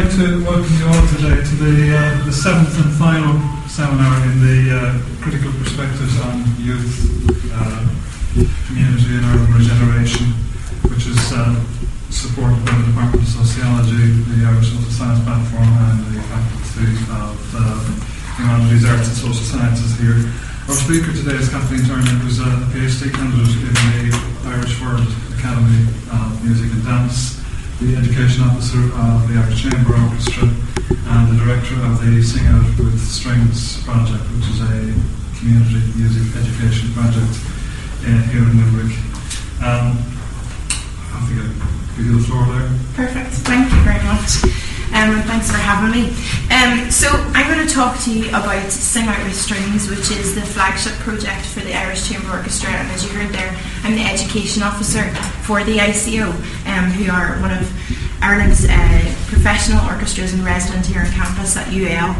I'd like to welcome you all today to the seventh and final seminar in the Critical Perspectives on Youth, Community and Urban Regeneration, which is supported by the Department of Sociology, the Irish Social Science Platform and the Faculty of Humanities, Arts and Social Sciences here. Our speaker today is Kathleen, who's a PhD candidate in the Irish World Academy of Music and Dance, the Education Officer of the Irish Chamber Orchestra, and the Director of the Sing Out with Strings project, which is a community music education project here in Limerick. I think I'll give you the floor there. Perfect, thank you very much. And thanks for having me. So I'm going to talk to you about Sing Out with Strings, which is the flagship project for the Irish Chamber Orchestra, and as you heard there, I'm the Education Officer for the ICO, who are one of Ireland's professional orchestras and resident here on campus at UAL.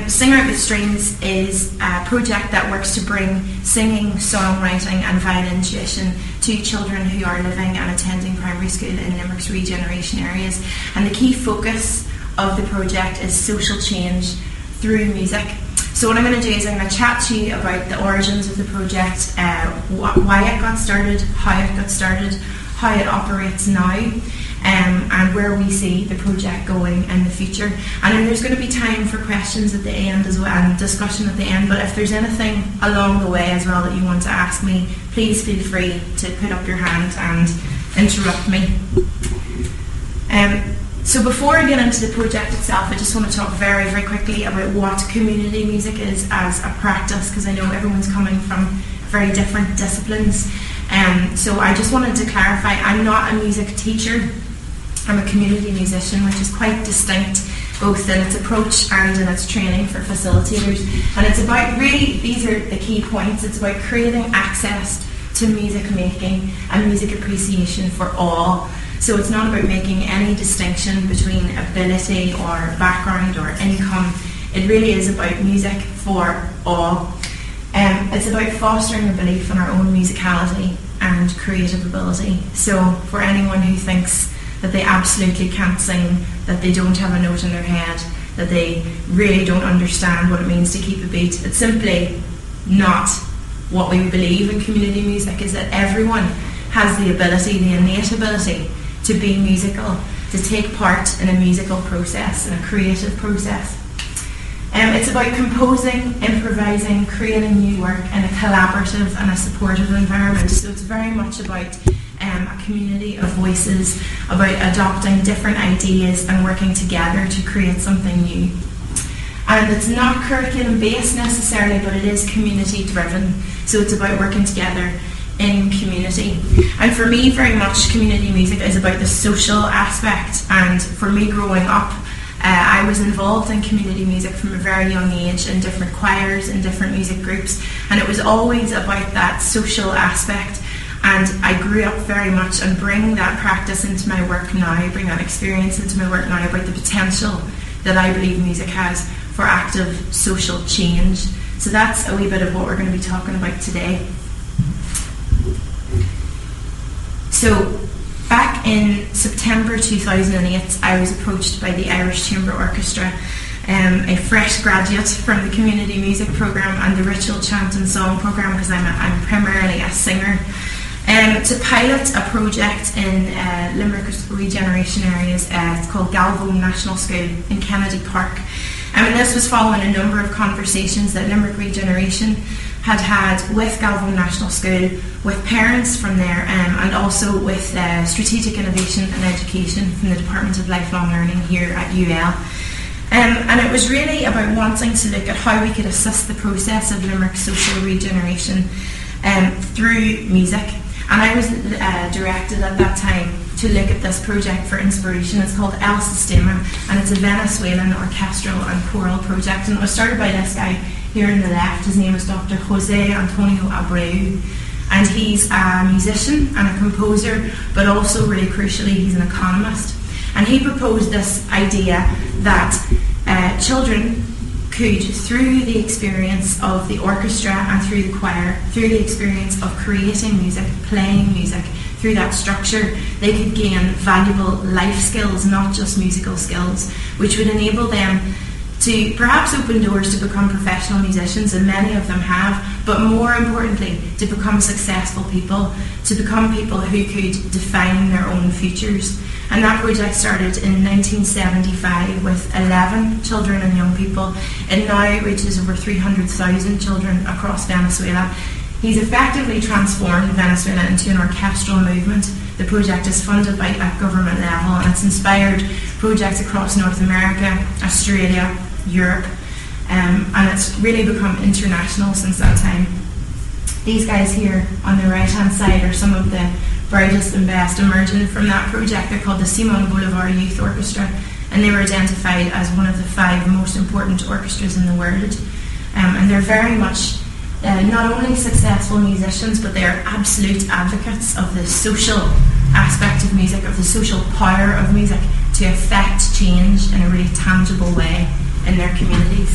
Sing Out with Strings is a project that works to bring singing, songwriting and violin tuition to children who are living and attending primary school in Limerick's regeneration areas. And the key focus of the project is social change through music. So what I'm going to do is I'm going to chat to you about the origins of the project, why it got started, how it got started, how it operates now, and where we see the project going in the future. And then there's going to be time for questions at the end as well, and discussion at the end. But if there's anything along the way as well that you want to ask me, please feel free to put up your hand and interrupt me. So before I get into the project itself, I just want to talk very, very quickly about what community music is as a practice, because I know everyone's coming from very different disciplines. So I just wanted to clarify, I'm not a music teacher. I'm a community musician, which is quite distinct both in its approach and in its training for facilitators. And it's about, really, these are the key points, it's about creating access to music making and music appreciation for all. So it's not about making any distinction between ability or background or income. It really is about music for all. It's about fostering a belief in our own musicality and creative ability. So for anyone who thinks that they absolutely can't sing, that they don't have a note in their head, that they really don't understand what it means to keep a beat, it's simply not what we believe in community music, is that everyone has the ability, the innate ability, to be musical, to take part in a musical process, in a creative process. It's about composing, improvising, creating new work in a collaborative and a supportive environment. So it's very much about a community of voices, about adopting different ideas and working together to create something new. And it's not curriculum based necessarily, but it is community driven. So it's about working together in community. And for me, very much community music is about the social aspect. And for me growing up, I was involved in community music from a very young age in different choirs and different music groups, and it was always about that social aspect. And I grew up very much and bring that practice into my work now, bring that experience into my work now about the potential that I believe music has for active social change. So that's a wee bit of what we're going to be talking about today. So back in September 2008, I was approached by the Irish Chamber Orchestra, a fresh graduate from the community music programme and the ritual chant and song programme, because I'm primarily a singer, to pilot a project in Limerick's regeneration areas. It's called Galvone National School in Kennedy Park. And this was following a number of conversations that Limerick Regeneration had with Galvone National School, with parents from there, and also with Strategic Innovation and Education from the Department of Lifelong Learning here at UL. And it was really about wanting to look at how we could assist the process of Limerick's social regeneration through music. And I was directed at that time to look at this project for inspiration. It's called El Sistema, and it's a Venezuelan orchestral and choral project. And it was started by this guy here on the left. His name is Dr. Jose Antonio Abreu, and he's a musician and a composer, but also really crucially he's an economist. And he proposed this idea that children could, through the experience of the orchestra and through the choir, through the experience of creating music, playing music, through that structure, they could gain valuable life skills, not just musical skills, which would enable them to perhaps open doors to become professional musicians, and many of them have, but more importantly, to become successful people, to become people who could define their own futures. And that project started in 1975 with 11 children and young people. It now reaches over 300,000 children across Venezuela. He's effectively transformed Venezuela into an orchestral movement. The project is funded at government level, and it's inspired projects across North America, Australia, Europe, and it's really become international since that time. These guys here on the right hand side are some of the brightest and best emerging from that project. They're called the Simon Bolivar Youth Orchestra, and they were identified as one of the 5 most important orchestras in the world. And they're very much not only successful musicians, but they are absolute advocates of the social aspect of music, of the social power of music to affect change in a really tangible way in their communities.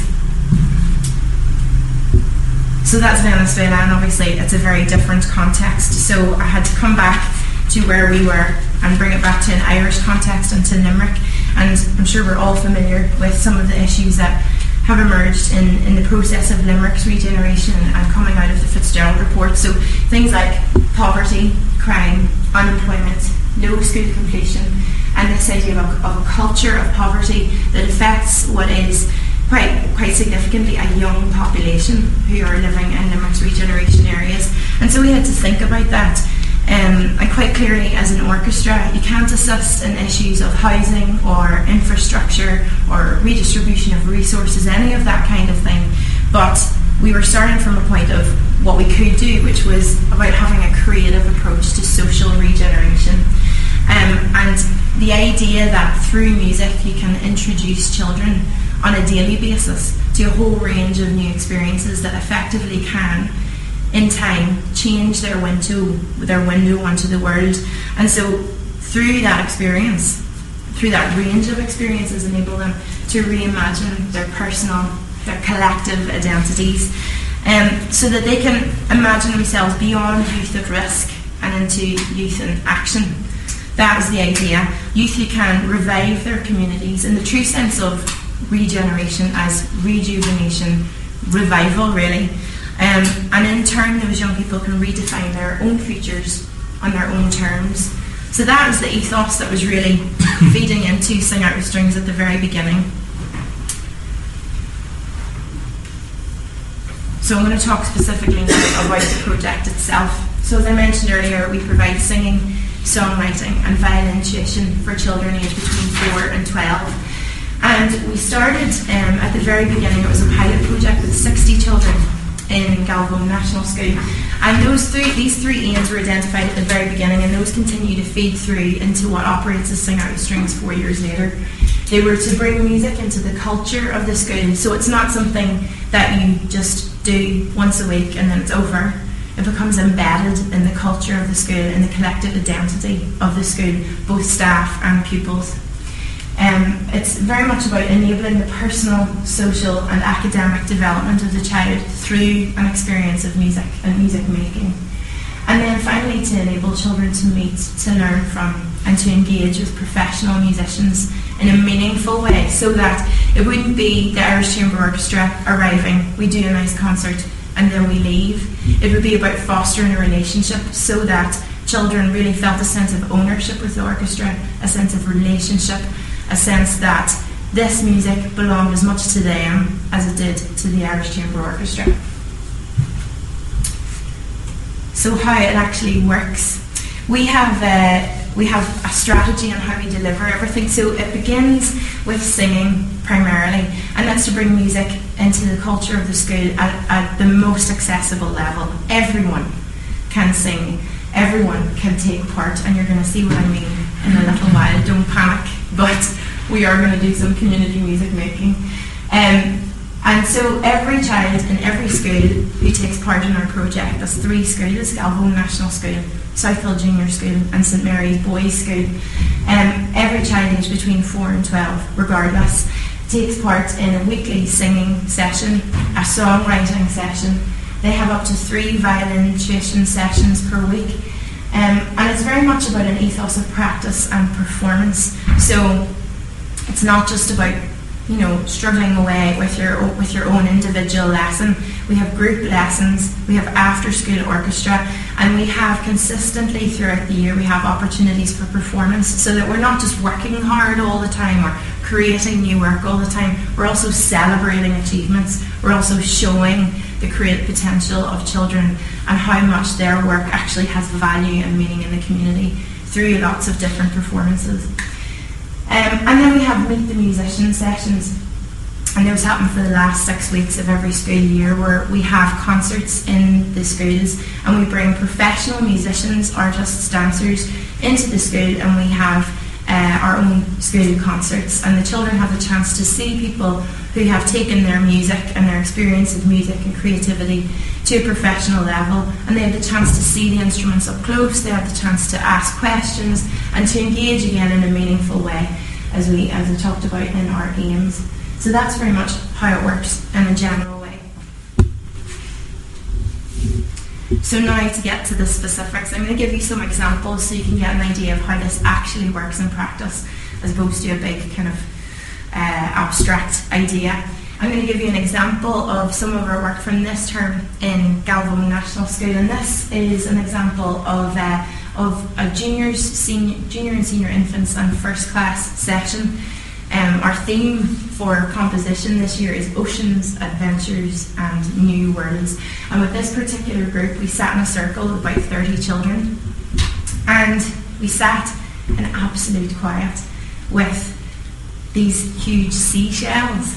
So that's Venezuela, and obviously it's a very different context. So I had to come back to where we were and bring it back to an Irish context and to Limerick. And I'm sure we're all familiar with some of the issues that have emerged in the process of Limerick's regeneration and coming out of the Fitzgerald report. So things like poverty, crime, unemployment, no school completion, and this idea of a culture of poverty that affects what is quite significantly a young population who are living in Limerick's regeneration areas. And so we had to think about that. And quite clearly, as an orchestra, you can't assist in issues of housing or infrastructure or redistribution of resources, any of that kind of thing. But we were starting from a point of what we could do, which was about having a creative approach to social regeneration. And the idea that through music you can introduce children on a daily basis to a whole range of new experiences that effectively can, in time, change their window onto the world. And so through that experience, through that range of experiences, enable them to reimagine their personal, their collective identities, so that they can imagine themselves beyond youth at risk and into youth in action. That was the idea. Youth who can revive their communities in the true sense of regeneration as rejuvenation, revival really. And in turn, those young people can redefine their own futures on their own terms. So that was the ethos that was really feeding into Sing Out With Strings at the very beginning. So I'm going to talk specifically now about the project itself. So as I mentioned earlier, we provide singing, songwriting and violin tuition for children aged between 4 and 12. And we started at the very beginning. It was a pilot project with 60 children in Galvon National School, and these three aims were identified at the very beginning, and those continue to feed through into what operates as Sing Out With Strings 4 years later. They were to bring music into the culture of the school, so it's not something that you just do once a week and then it's over. It becomes embedded in the culture of the school, in the collective identity of the school, both staff and pupils. It's very much about enabling the personal, social and academic development of the child through an experience of music and music making. And then finally to enable children to meet, to learn from and to engage with professional musicians in a meaningful way, so that it wouldn't be the Irish Chamber Orchestra arriving, we do a nice concert and then we leave. It would be about fostering a relationship so that children really felt a sense of ownership with the orchestra, a sense of relationship, a sense that this music belonged as much to them as it did to the Irish Chamber Orchestra. So how it actually works. We have a strategy on how we deliver everything. So it begins with singing primarily, and that's to bring music into the culture of the school at the most accessible level. Everyone can sing, everyone can take part, and you're going to see what I mean in a little while. Don't panic, but we are going to do some community music making. And so every child in every school who takes part in our project, there's 3 schools, Galvon National School, Southfield Junior School and St Mary's Boys School, every child aged between 4 and 12, regardless, takes part in a weekly singing session, a songwriting session. They have up to 3 violin tuition sessions per week. And it's very much about an ethos of practice and performance. So it's not just about, you know, struggling away with your own individual lesson. We have group lessons, we have after-school orchestra, and we have consistently throughout the year, we have opportunities for performance, so that we're not just working hard all the time or creating new work all the time. We're also celebrating achievements. We're also showing the creative potential of children and how much their work actually has value and meaning in the community through lots of different performances. And then we have Meet the Musician sessions, and those happen for the last 6 weeks of every school year, where we have concerts in the schools and we bring professional musicians, artists, dancers into the school, and we have our own school concerts, and the children have the chance to see people who have taken their music and their experience of music and creativity to a professional level, and they have the chance to see the instruments up close, they have the chance to ask questions and to engage again in a meaningful way, as we talked about in our aims. So that's very much how it works in a general way. So now to get to the specifics, I'm going to give you some examples so you can get an idea of how this actually works in practice, as opposed to a big kind of abstract idea. I'm going to give you an example of some of our work from this term in Galvon National School, and this is an example of a junior and senior infants and first class session. Our theme for composition this year is Oceans, Adventures and New Worlds. And with this particular group, we sat in a circle of about 30 children, and we sat in absolute quiet with these huge seashells.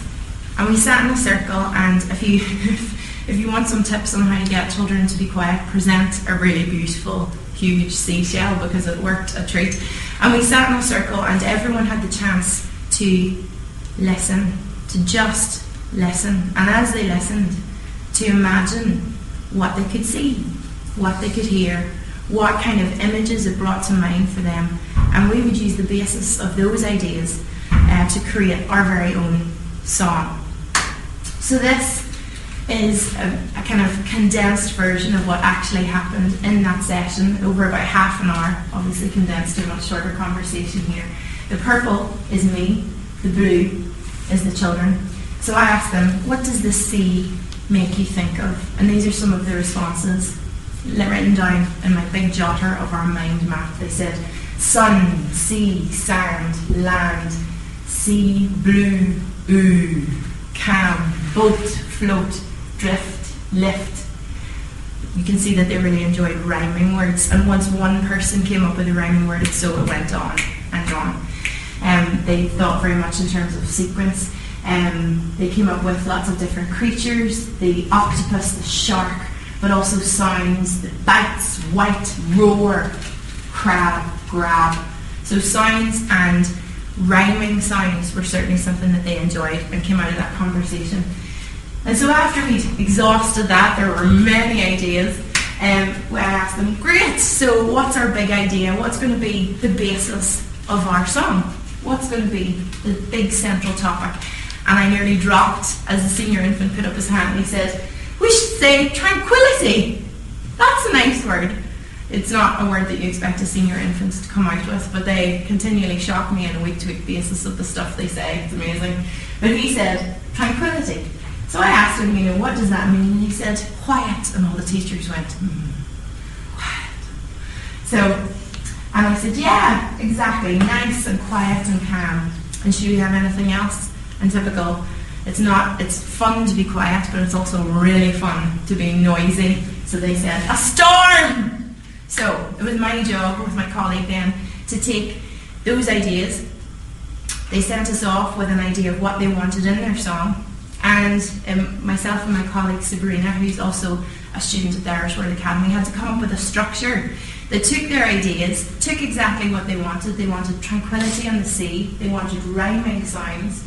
And we sat in a circle, and if you want some tips on how to get children to be quiet, present a really beautiful huge seashell, because it worked a treat. And we sat in a circle and everyone had the chance to listen, to just listen, and as they listened, to imagine what they could see, what they could hear, what kind of images it brought to mind for them, and we would use the basis of those ideas to create our very own song. So this is a kind of condensed version of what actually happened in that session over about half an hour, obviously condensed to a much shorter conversation here. The purple is me, the blue is the children. So I asked them, what does the sea make you think of? And these are some of the responses written down in my big jotter of our mind map. They said, sun, sea, sand, land, sea, blue, ooh, calm, boat, float, drift, lift. You can see that they really enjoyed rhyming words, and once one person came up with a rhyming word, so it went on and on. They thought very much in terms of sequence. They came up with lots of different creatures, the octopus, the shark, but also sounds, the bites, white, roar, crab, grab. So sounds and rhyming sounds were certainly something that they enjoyed and came out of that conversation. And so after we'd exhausted that, there were many ideas. I asked them, great, so what's our big idea? What's going to be the basis of our song? What's going to be the big central topic? And I nearly dropped as the senior infant put up his hand and he said, we should say tranquility. That's a nice word. It's not a word that you expect a senior infant to come out with, but they continually shock me on a week-to-week basis of the stuff they say. It's amazing. But he said, tranquility. So I asked him, what does that mean? And he said, quiet. And all the teachers went, quiet. So, and I said, yeah, exactly, nice and quiet and calm. And should we have anything else? And typical, it's fun to be quiet, but it's also really fun to be noisy. So they said, a storm! So it was my job with my colleague then to take those ideas. They sent us off with an idea of what they wanted in their song. And myself and my colleague Sabrina, who's also a student at the Irish World Academy, had to come up with a structure that took their ideas, took exactly what they wanted. They wanted tranquility on the sea, they wanted rhyming sounds,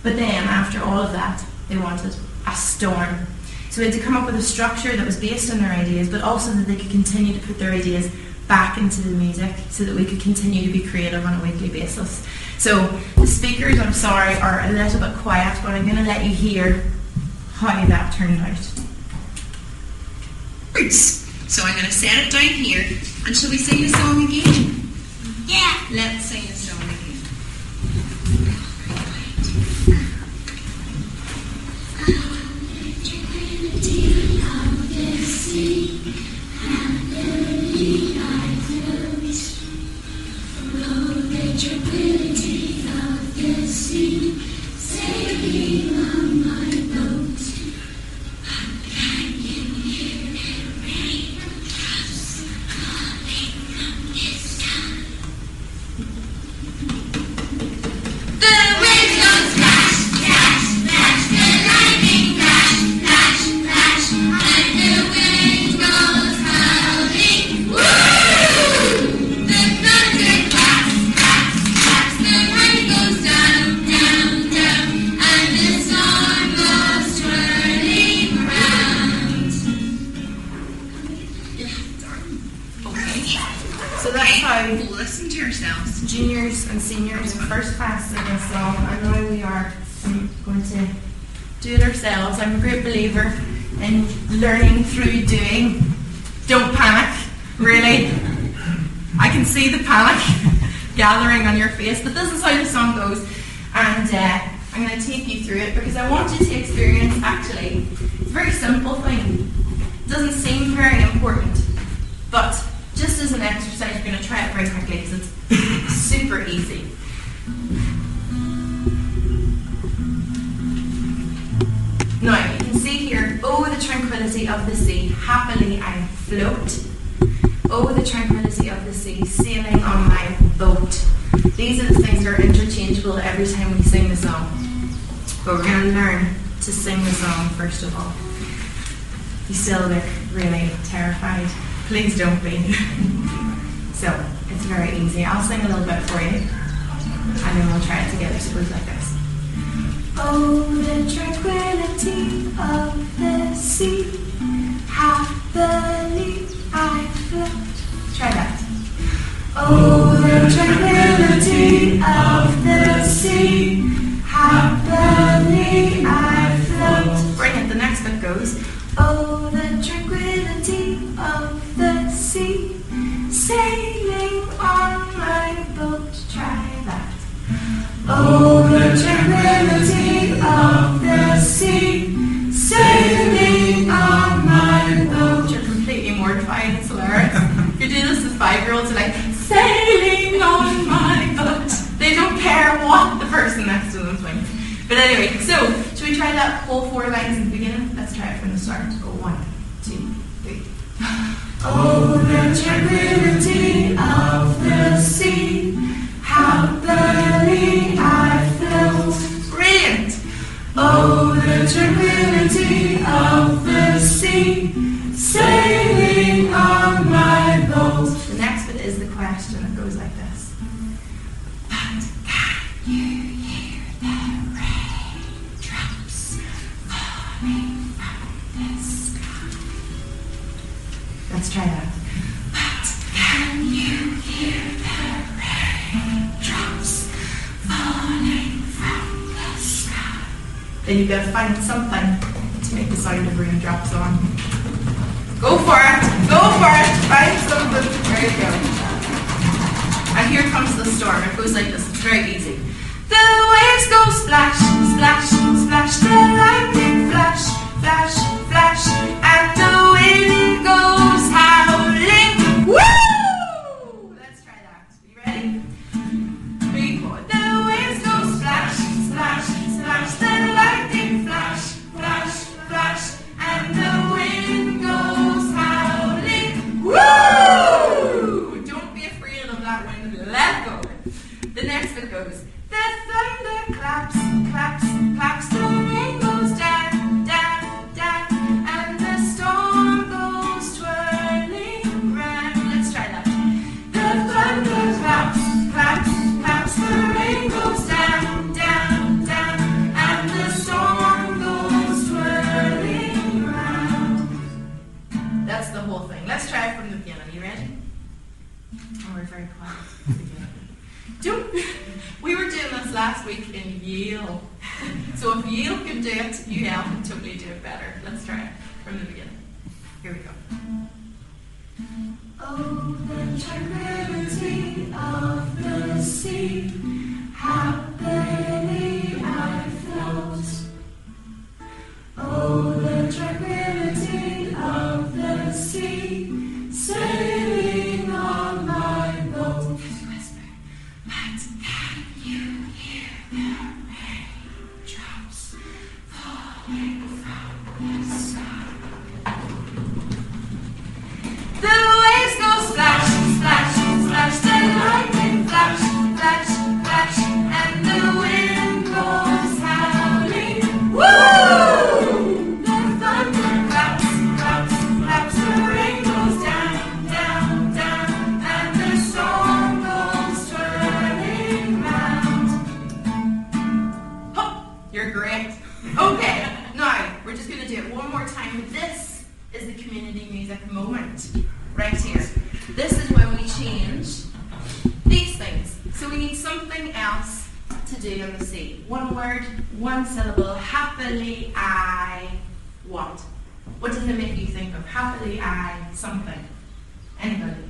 but then after all of that, they wanted a storm. So we had to come up with a structure that was based on their ideas, but also that they could continue to put their ideas back into the music so that we could continue to be creative on a weekly basis. So the speakers, I'm sorry, are a little bit quiet, but I'm going to let you hear how that turned out. So I'm going to set it down here, and shall we sing the song again? Yeah. Let's sing the song again. Tranquility of the sea, happily I float. Oh, the tranquility of the sea, sailing on my boat. Can you hear the raindrops falling from the sky? The waves go splash, splash, splash. The lightning flash, flash, flash. And the wind goes howling. Woo! The thunder claps, claps, claps. The rain goes down, down, down. And the storm goes twirling round. Okay. So that's how listen to yourselves. Juniors and seniors in first class sing this song, and now we are going to do it ourselves. I'm a great believer in learning through doing. Don't panic, really. I can see the panic gathering on your face, but this is how the song goes, and I'm going to take you through it because I want you to experience, actually, it's a very simple thing. It doesn't seem very important, but just as an exercise, you're going to try it very quickly because it's super easy. Now, you can see here, oh, the tranquility of the sea, happily I float. Oh, the tranquility of the sea, sailing on my boat. These are the things that are interchangeable every time we sing the song. But we're going to learn to sing the song first of all. You still look really terrified. Please don't be. So, it's very easy. I'll sing a little bit for you, and then we'll try it together. So it goes like this. Oh, the tranquility of the sea, happily I float. Try that. Oh, the tranquility of the sea, happily I float. Bring it. The next bit goes. Oh, the tranquility of the sea, sailing on my boat. Try that. Oh, the tranquility of the sea, sailing on my boat. You're completely mortified, it's hilarious. If you do this with 5-year-olds, they're like, sailing on my boat. They don't care what the person next to them thinks. But anyway, so, should we try that whole 4 lines in the beginning? Let's try it from the start. Go 1, 2, 3. Oh, the tranquility of the sea, happily I float. Brilliant! Oh, the tranquility of the sea, sailing on my boat. The next bit is the question. It goes like this. But can you hear the raindrops falling from the sky? Let's try that. But can you hear the raindrops falling from the sky? Then you've got to find something to make the sound of raindrops on. Go for it! Go for it! Find something. There you go. And here comes the storm. It goes like this. It's very easy. The waves go splash, splash, splash. The lightning flash, flash, flash. And the wind goes howling. Woo! Let's try that. You ready? 3, 4. The waves go splash, splash, splash. The lightning flash, flash, flash. And the wind goes howling. Woo! Don't be afraid of that wind. Let go. The next bit goes. The thunder claps, claps, claps. The rain goes down, down, down. And the storm goes twirling round. Let's try that. The thunder claps, claps, claps. The rain goes down, down, down. And the storm goes twirling round. That's the whole thing. Let's try it from the beginning. Are you ready? Oh, we're very quiet. We were doing this last week in Yale. So if Yale can do it, UL can totally do it better. Let's try it from the beginning. Here we go. tranquility of the sea, happily I float. Oh, the tranquility of the sea, sailing on my boat. Whisper, but can you hear the raindrops falling from the sky? The waves go splash, splash, splash, the lightning flash, flash, flash, and the wind goes howling. Woo! The thunder claps, claps, claps, the rain goes down, down, down, and the storm goes twirling round. Oh, you're great. Okay, now we're just going to do it one more time. This is the community music moment. Right here. This is when we change these things. So we need something else to do on the sea. One word, one syllable. Happily I what? What does it make you think of? Happily I something. Anybody?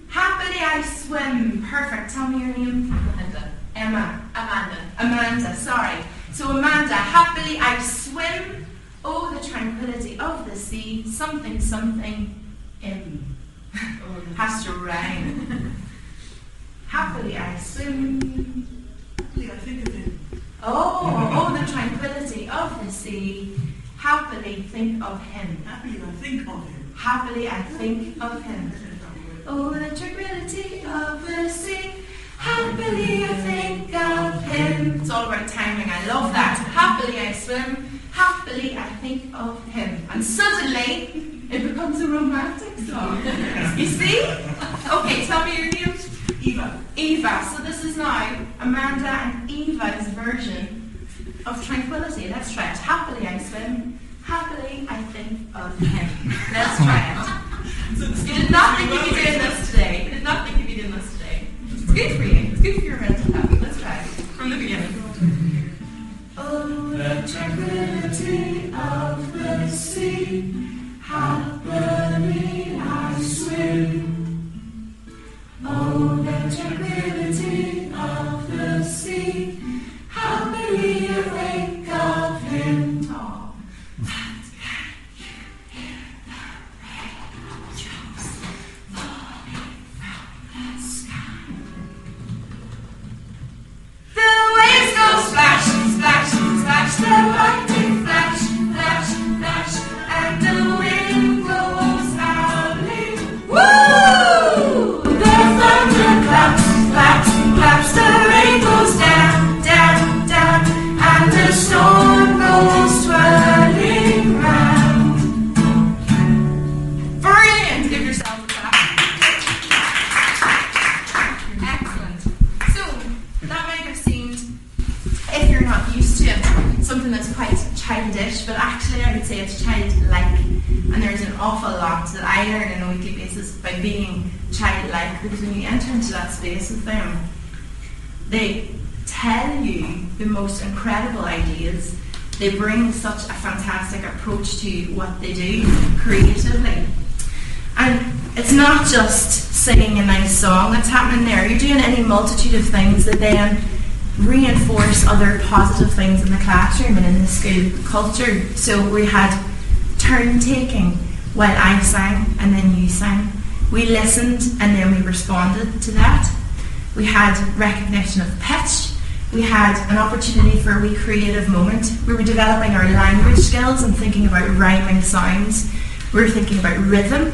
Happily I swim. Perfect. Tell me your name. Amanda. Sorry. So Amanda, happily I swim. Oh, the tranquility of the sea, something, something, has to rhyme. Happily I swim. Happily I think of him. Oh, the tranquility of the sea, happily think of him. Happily I think of him. Happily I think of him. Oh, the tranquility of the sea, happily I think of him. It's all about timing, I love that. Happily I swim. Happily I think of him. And suddenly, it becomes a romantic song. You see? Okay, tell me your name. Eva. So this is now Amanda and Eva's version of tranquility. Let's try it. Happily I swim. Happily I think of him. Let's try it. You did not think you'd be doing this today. It's good for you. It's good for your mental health. Let's try it. From the beginning. Oh, the tranquility of the sea, happily I swim. Oh, the tranquility of the sea, happily I think of him. Oh, but can you hear the raindrops falling from the sky? The waves go splash, splash, splash, the lightning flash, flash, flash, and the wind goes howling. Woo! The thunder claps, claps, claps, the rain goes down, down, down, and the storm goes twirling round. Brilliant! Give yourself a clap. Excellent. So, that might have seemed, if you're not used to it, something that's quite childish, but actually I would say it's childlike, and there's an awful lot that I learn on a weekly basis by being childlike, because when you enter into that space with them, they tell you the most incredible ideas. They bring such a fantastic approach to what they do creatively. And it's not just singing a nice song that's happening there. You're doing any multitude of things that then reinforce other positive things in the classroom and in the school culture. So we had turn taking while I sang and then you sang. We listened and then we responded to that. We had recognition of pitch. We had an opportunity for a wee creative moment. We were developing our language skills and thinking about rhyming sounds. We were thinking about rhythm.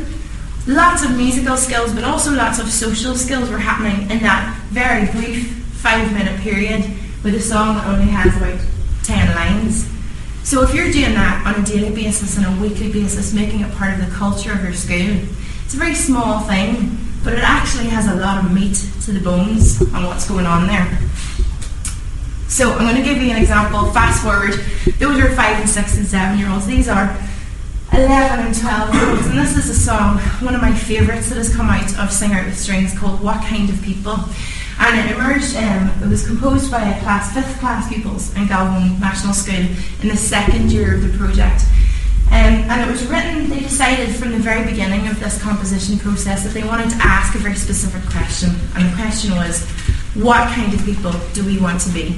Lots of musical skills, but also lots of social skills were happening in that very brief 5-minute period with a song that only has about 10 lines. So if you're doing that on a daily basis and a weekly basis, making it part of the culture of your school, it's a very small thing, but it actually has a lot of meat to the bones on what's going on there. So I'm going to give you an example. Fast forward. Those are 5 and 6 and 7 year olds. These are 11 and 12 year olds. And this is a song, one of my favourites that has come out of Sing Out With Strings, called What Kind of People. And it emerged, it was composed by a class, 5th class pupils in Galvin National School in the 2nd year of the project. And it was written, they decided from the very beginning of this composition process that they wanted to ask a very specific question. And the question was, what kind of people do we want to be?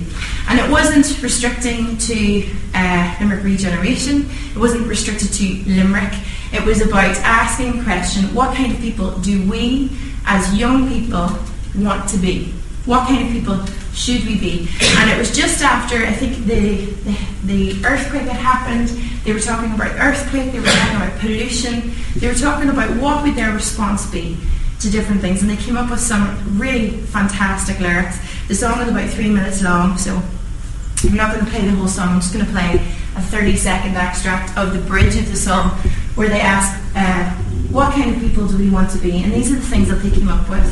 And it wasn't restricting to Limerick Regeneration, it wasn't restricted to Limerick. It was about asking the question, what kind of people do we as young people want to be? What kind of people should we be? And it was just after, I think, the earthquake had happened. They were talking about earthquake, they were talking about pollution, they were talking about what would their response be to different things, and they came up with some really fantastic lyrics. The song is about 3 minutes long, so I'm not going to play the whole song, I'm just going to play a 30-second extract of the bridge of the song where they ask, what kind of people do we want to be? And these are the things that they came up with: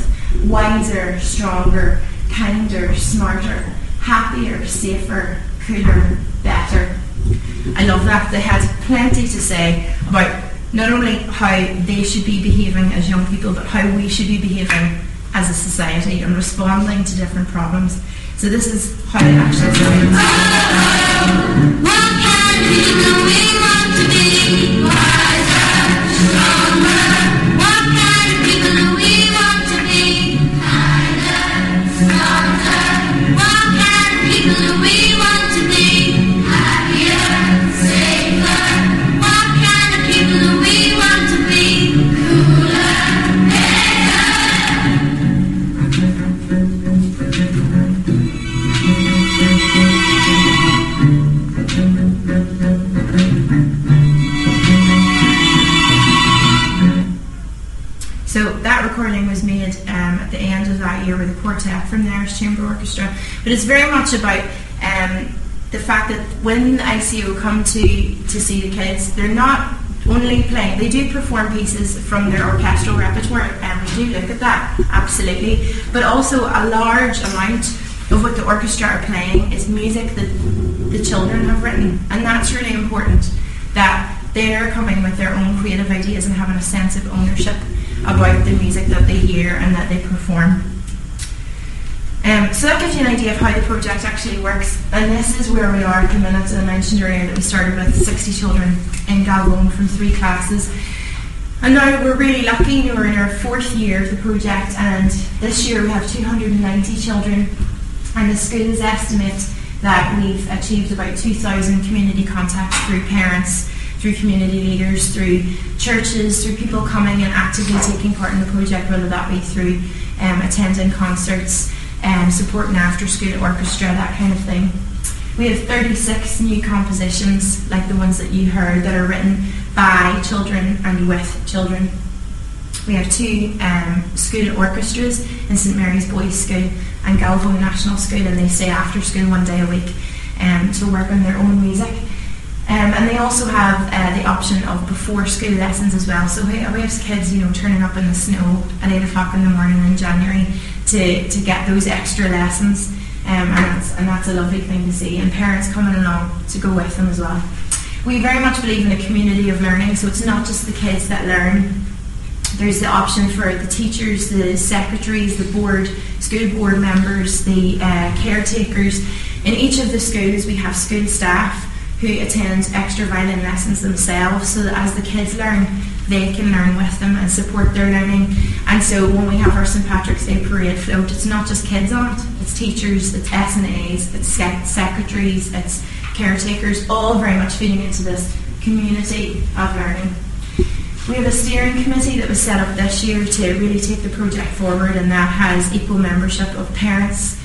wiser, stronger, kinder, smarter, happier, safer, cooler, better. I love that. They had plenty to say about not only how they should be behaving as young people, but how we should be behaving as a society and responding to different problems. So this is how it actually sounds. What kind of people we want to be? Wiser, stronger. What kind of people do we want to be? Kinder, stronger. What kind of people do we want to be? Happier, safer. What kind of people do we want to be? Cooler, better. So that recording was made at the end of that year with a quartet from the Irish Chamber Orchestra. But it's very much about the fact that when the ICO come to see the kids, they're not only playing, they do perform pieces from their orchestral repertoire, and we do look at that, absolutely. But also a large amount of what the orchestra are playing is music that the children have written. And that's really important, that they're coming with their own creative ideas and having a sense of ownership about the music that they hear and that they perform. So that gives you an idea of how the project actually works. And this is where we are at the minute. I mentioned earlier that we started with 60 children in Galbone from 3 classes. And now we're really lucky. We're in our 4th year of the project, and this year we have 290 children. And the schools estimate that we've achieved about 2,000 community contacts through parents, through community leaders, through churches, through people coming and actively taking part in the project, whether that be through attending concerts, supporting after school orchestra, that kind of thing. We have 36 new compositions, like the ones that you heard, that are written by children and with children. We have 2 school orchestras in St Mary's Boys' School and Galvon National School, and they stay after school 1 day a week to work on their own music. And they also have the option of before school lessons as well. So we have kids, turning up in the snow at 8 o'clock in the morning in January to get those extra lessons. And that's a lovely thing to see. And parents coming along to go with them as well. We very much believe in a community of learning, so it's not just the kids that learn. There's the option for the teachers, the secretaries, the board, school board members, the caretakers. In each of the schools we have school staff who attend extra violin lessons themselves, so that as the kids learn, they can learn with them and support their learning. And so when we have our St Patrick's Day parade float, it's not just kids on it, it's teachers, it's S&As, it's secretaries, it's caretakers, all very much feeding into this community of learning. We have a steering committee that was set up this year to really take the project forward, and that has equal membership of parents,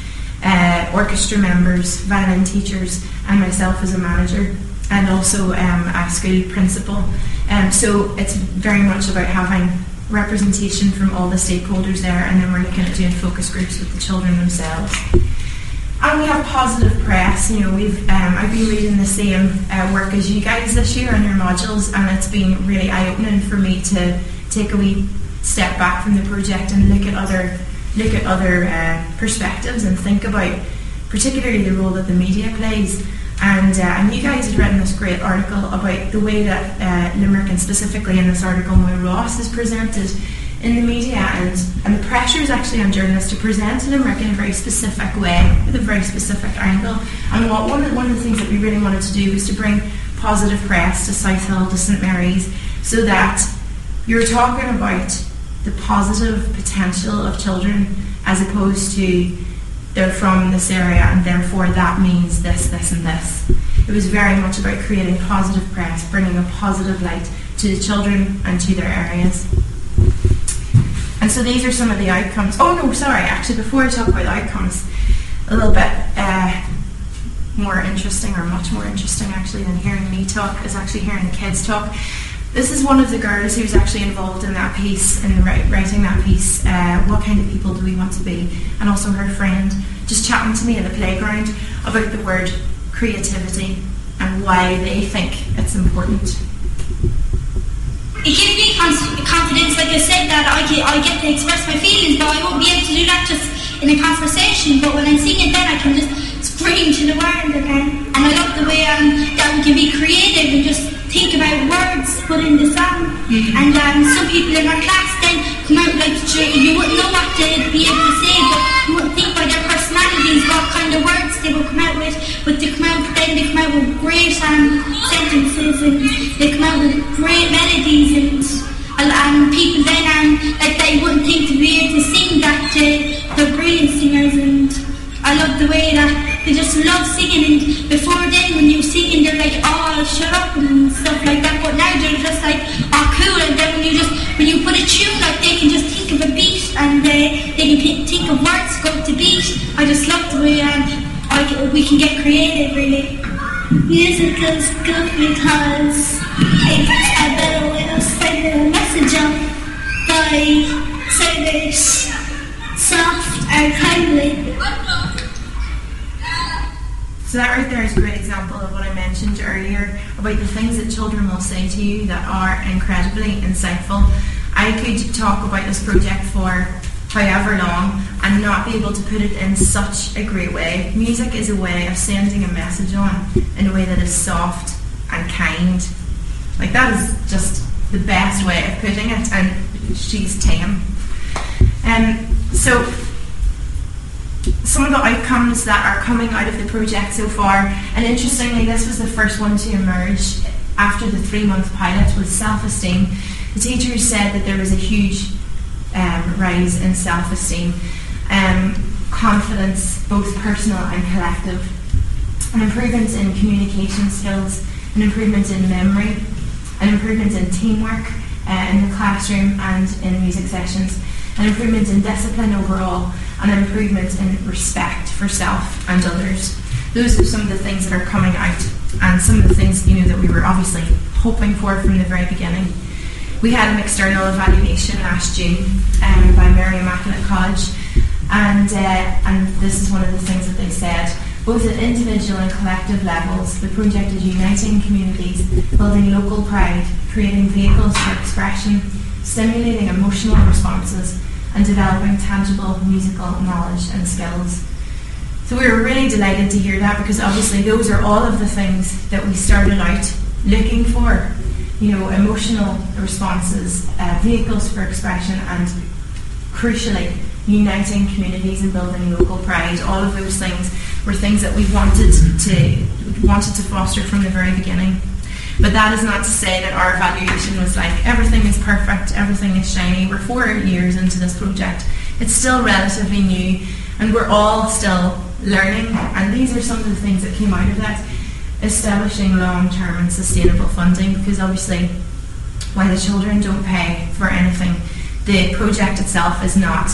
orchestra members, violin teachers, and myself as a manager, and also a school principal. So it's very much about having representation from all the stakeholders there, and then we're looking at doing focus groups with the children themselves. And we have positive press. I've been reading the same work as you guys this year on your modules, and it's been really eye-opening for me to take a wee step back from the project and look at other perspectives and think about particularly the role that the media plays. And you guys had written this great article about the way that Limerick, and specifically in this article Moy Ross, is presented in the media, and the pressure is actually on journalists to present Limerick in a very specific way, with a very specific angle. And one of the things that we really wanted to do was to bring positive press to Southhill, to St Mary's, so that you're talking about the positive potential of children as opposed to they're from this area and therefore that means this, this and this. It was very much about creating positive press, bringing a positive light to the children and to their areas. And so these are some of the outcomes. Oh no, sorry, actually before I talk about the outcomes, a little bit more interesting, or much more interesting actually than hearing me talk, is actually hearing the kids talk. This is one of the girls who was actually involved in that piece, in writing that piece, what kind of people do we want to be, and also her friend, just chatting to me in the playground about the word creativity and why they think it's important. It gives me confidence, like I said, that I get to express my feelings, but I won't be able to do that just in a conversation. But when I'm singing, then I can just scream to the world again. And I love the way that we can be creative and just think about words put in the song. And some people in our class then come out like, you wouldn't know what to be able to say, but you wouldn't think by their personalities what kind of words they would come out with. But they come out with great sentences, and they come out with great melodies, and people then like they wouldn't think to be able to sing that. They're brilliant singers, and I love the way that they just love singing. And before then, when you were singing, they're like, oh, shut up and stuff like that. But now they're just like, oh, cool. And then when you put a tune, like they can just think of a beat, and they can think of words go to beat. I just love the way we can get creative, really. Music is good because it's a better way of sending a message out by saying it soft and kindly. So that right there is a great example of what I mentioned earlier about the things that children will say to you that are incredibly insightful. I could talk about this project for however long and not be able to put it in such a great way. Music is a way of sending a message on in a way that is soft and kind. Like, that is just the best way of putting it, and she's 10. So some of the outcomes that are coming out of the project so far, and interestingly this was the first one to emerge after the 3-month pilot, was self-esteem. The teachers said that there was a huge rise in self-esteem, confidence, both personal and collective, an improvement in communication skills, an improvement in memory, an improvement in teamwork in the classroom and in music sessions, an improvement in discipline overall, and an improvement in respect for self and others. Those are some of the things that are coming out, and some of the things that we were obviously hoping for from the very beginning. We had an external evaluation last June by Mary Immaculate College, and this is one of the things that they said. Both at individual and collective levels, the project is uniting communities, building local pride, creating vehicles for expression, stimulating emotional responses, and developing tangible musical knowledge and skills. So we were really delighted to hear that, because obviously those are all of the things that we started out looking for. Emotional responses, vehicles for expression, and crucially, uniting communities and building local pride. All of those things were things that we wanted to foster from the very beginning. But that is not to say that our evaluation was like, everything is perfect, everything is shiny. We're 4 years into this project. It's still relatively new, and we're all still learning. And these are some of the things that came out of that. Establishing long-term and sustainable funding, because obviously while the children don't pay for anything, the project itself is not,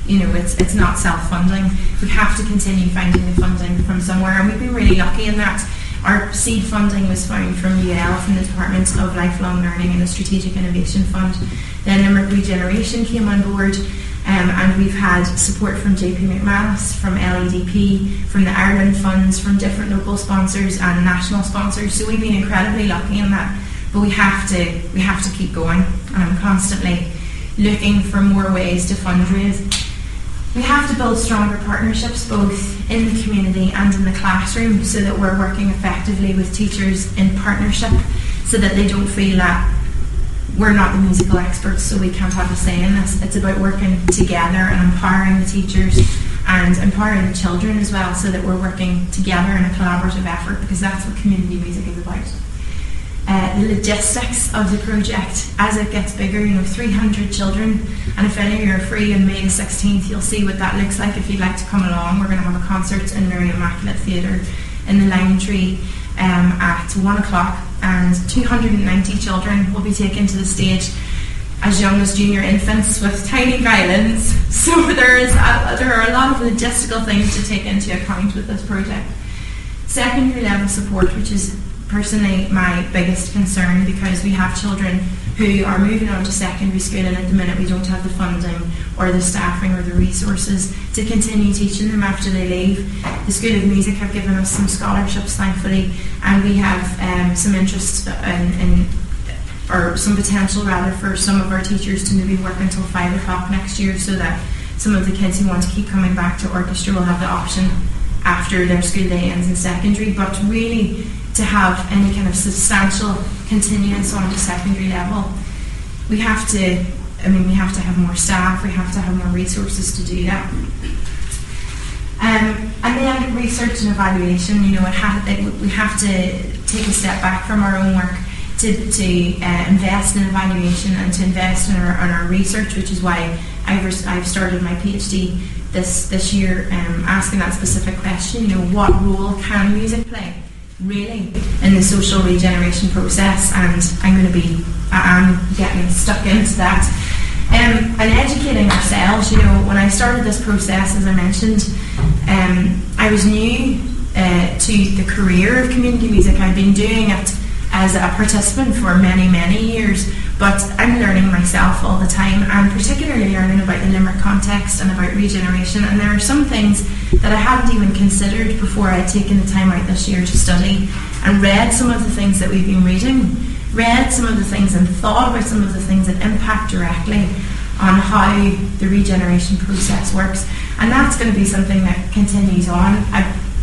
it's not self-funding. We have to continue finding the funding from somewhere, and we've been really lucky in that. Our seed funding was found from UL, from the Department of Lifelong Learning and the Strategic Innovation Fund. Then Limerick Regeneration came on board, and we've had support from JP McManus, from LEDP, from the Ireland funds, from different local sponsors and national sponsors. So we've been incredibly lucky in that. But we have to keep going, and I'm constantly looking for more ways to fundraise. We have to build stronger partnerships both in the community and in the classroom, so that we're working effectively with teachers in partnership, so that they don't feel that we're not the musical experts, so we can't have a say in this. It's about working together and empowering the teachers and empowering the children as well, so that we're working together in a collaborative effort, because that's what community music is about. the logistics of the project as it gets bigger. 300 children, and if any of you are free on May the 16th, you'll see what that looks like if you'd like to come along. We're going to have a concert in Mary Immaculate Theatre in the Lime Tree at 1 o'clock, and 290 children will be taken to the stage as young as junior infants with tiny violins. So there are a lot of logistical things to take into account with this project. Secondary level support, which is personally my biggest concern, because we have children who are moving on to secondary school, and at the minute we don't have the funding or the staffing or the resources to continue teaching them after they leave. The School of Music have given us some scholarships, thankfully, and we have some interest or some potential rather, for some of our teachers to maybe work until 5 o'clock next year, so that some of the kids who want to keep coming back to Orchestra will have the option after their school day ends in secondary. But really, to have any kind of substantial continuance on to secondary level, we have to have more staff, we have to have more resources to do that. And then research and evaluation, we have to take a step back from our own work to invest in evaluation and to invest in our research, which is why I've started my PhD this year, asking that specific question. What role can music play really in the social regeneration process? And I'm getting stuck into that. And educating ourselves. When I started this process, as I mentioned, I was new to the career of community music. I've been doing it as a participant for many, many years, but I'm learning myself all the time, and particularly learning about the Limerick context and about regeneration. And there are some things that I hadn't even considered before I'd taken the time out this year to study and read some of the things that we've been reading, read some of the things and thought about some of the things that impact directly on how the regeneration process works. And that's going to be something that continues on.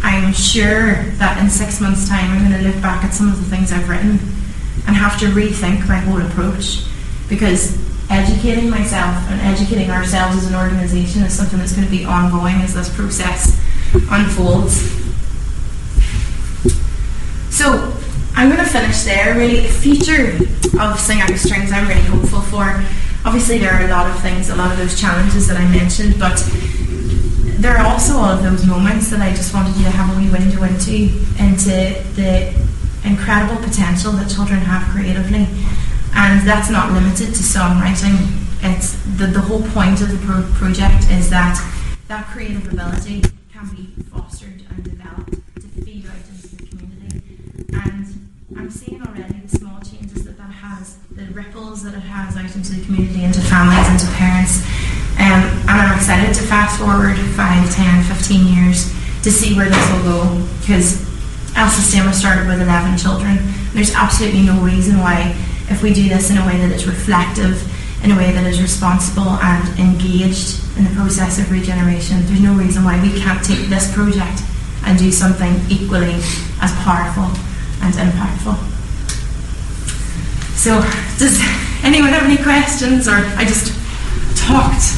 I'm sure that in 6 months' time I'm going to look back at some of the things I've written and have to rethink my whole approach, because educating myself and educating ourselves as an organisation is something that's going to be ongoing as this process unfolds. So I'm going to finish there. Really, the future of Sing Out of Strings I'm really hopeful for. Obviously there are a lot of things, a lot of those challenges that I mentioned, but there are also all of those moments that I just wanted you to have a wee window into the incredible potential that children have creatively. And that's not limited to songwriting. It's the whole point of the project is that creative ability can be fostered and developed to feed out into the community. And I'm seeing already the small changes that has, the ripples that it has out into the community, into families, into parents. And I'm excited to fast forward 5, 10, 15 years to see where this will go, because El Sistema started with 11 children. There's absolutely no reason why, if we do this in a way that is reflective, in a way that is responsible and engaged in the process of regeneration, there's no reason why we can't take this project and do something equally as powerful and impactful. So, does anyone have any questions, or I just talked